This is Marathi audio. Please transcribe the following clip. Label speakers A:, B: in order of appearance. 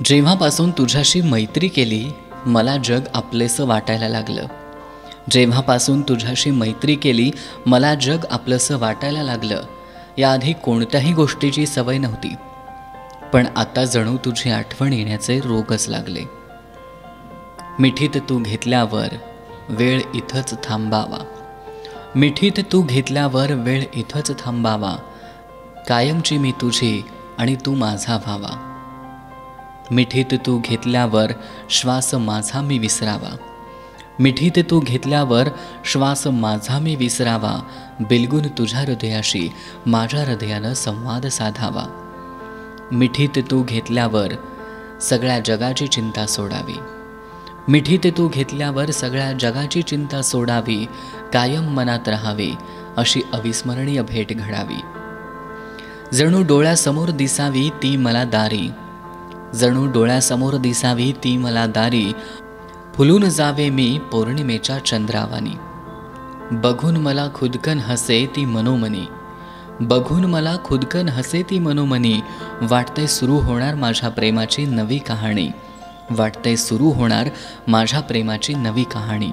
A: जेव्हापासून तुझ्याशी मैत्री केली मला जग आपलेसं वाटायला लागलं. जेव्हापासून तुझ्याशी मैत्री केली मला जग आपलंसं वाटायला लागलं. याआधी कोणत्याही गोष्टीची सवय नव्हती, पण आता जणू तुझी आठवण येण्याचे रोगच लागले. मिठीत तू घेतल्यावर वेळ इथंच थांबावा. मिठीत तू घेतल्यावर वेळ इथंच थांबावा. कायमची मी तुझी आणि तू माझा व्हावा. मिठीत तू घेतल्यावर श्वास माझा मी विसरावा. मिठीत तू घेतल्यावर श्वास माझा मी विसरावा. बिलगून तुझ्या हृदयाशी माझ्या हृदयानं संवाद साधावा. मिठीत तू घेतल्यावर सगळ्या जगाची चिंता सोडावी. मिठीत तू घेतल्यावर सगळ्या जगाची चिंता सोडावी. कायम मनात राहावी अशी अविस्मरणीय भेट घडावी. जणू डोळ्यासमोर दिसावी ती मला दारी. जणू डोळ्यासमोर दिसावी ती मला दारी. फुलून जावे मी पौर्णिमेच्या चंद्रावानी. बघून मला खुदकन हसे ती मनोमनी. बघून मला खुदकन हसे ती मनोमनी. वाटते सुरू होणार माझ्या प्रेमाची नवी कहाणी. वाटते सुरू होणार माझ्या प्रेमाची नवी कहाणी.